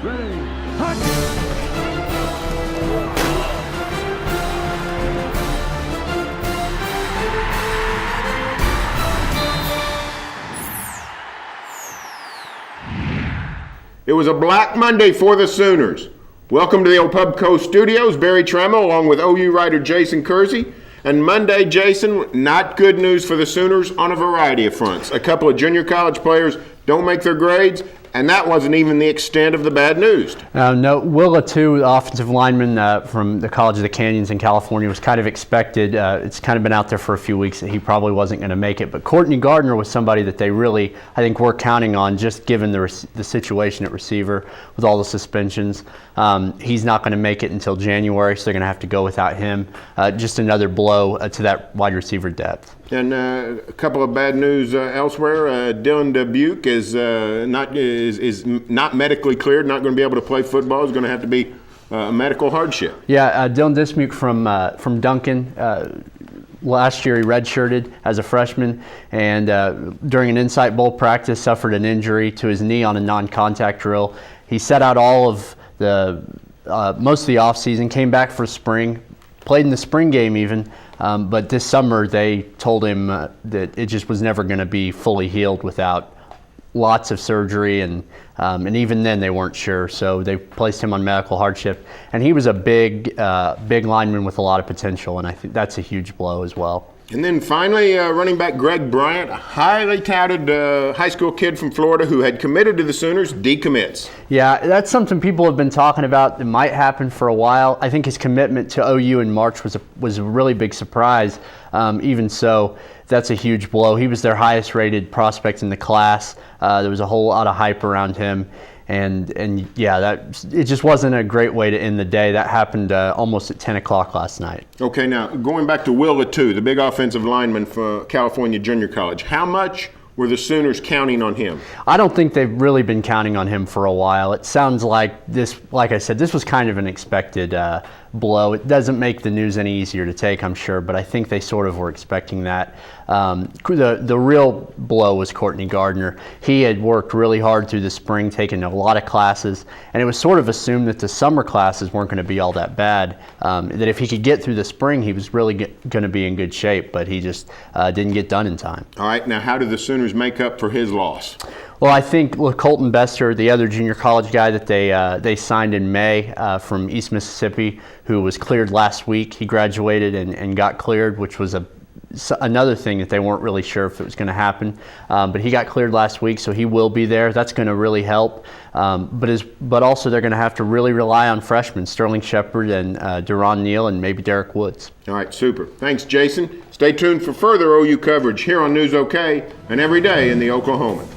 Ready, hot! It was a Black Monday for the Sooners. Welcome to the Old Pubco Studios. Barry Trammell along with OU writer Jason Kersey. And Monday, Jason, not good news for the Sooners on a variety of fronts. A couple of junior college players don't make their grades, and that wasn't even the extent of the bad news. No, Will Latu, the offensive lineman from the College of the Canyons in California, was kind of expected. It's kind of been out there for a few weeks that he probably wasn't going to make it. But Courtney Gardner was somebody that they really, I think, were counting on, just given the situation at receiver with all the suspensions. He's not going to make it until January, so they're going to have to go without him. Just another blow to that wide receiver depth. And a couple of bad news elsewhere. Dylan Dubuque is not medically cleared, not going to be able to play football. Is going to have to be a medical hardship. Yeah, Dylan Dubuque from Duncan. Last year he redshirted as a freshman, and during an Insight Bowl practice suffered an injury to his knee on a non-contact drill. He set out all of the most of the offseason, came back for spring, played in the spring game even. But this summer they told him that it just was never going to be fully healed without lots of surgery, and even then they weren't sure. So they placed him on medical hardship, and he was a big lineman with a lot of potential, and I think that's a huge blow as well. And then finally, running back Greg Bryant, a highly touted high school kid from Florida who had committed to the Sooners, decommits. Yeah, that's something people have been talking about that might happen for a while. I think his commitment to OU in March was a really big surprise. Even so, that's a huge blow. He was their highest rated prospect in the class. There was a whole lot of hype around him. And yeah, it just wasn't a great way to end the day. That happened almost at 10 o'clock last night. Okay, now going back to Will Latu, the big offensive lineman for California Junior College, how much were the Sooners counting on him? I don't think they've really been counting on him for a while. It sounds like this, like I said, this was kind of an expected blow. It doesn't make the news any easier to take, I'm sure, but I think they sort of were expecting that. The real blow was Courtney Gardner. He had worked really hard through the spring, taken a lot of classes, and it was sort of assumed that the summer classes weren't going to be all that bad, that if he could get through the spring, he was really going to be in good shape, but he just didn't get done in time. All right, now how did the Sooners make up for his loss? Well, I think Colton Bester, the other junior college guy that they signed in May from East Mississippi, who was cleared last week. He graduated and got cleared, which was another thing that they weren't really sure if it was going to happen. But he got cleared last week, so he will be there. That's going to really help. But also they're going to have to really rely on freshmen, Sterling Shepard and Deron Neal and maybe Derek Woods. All right, super. Thanks, Jason. Stay tuned for further OU coverage here on News OK and every day in the Oklahoman.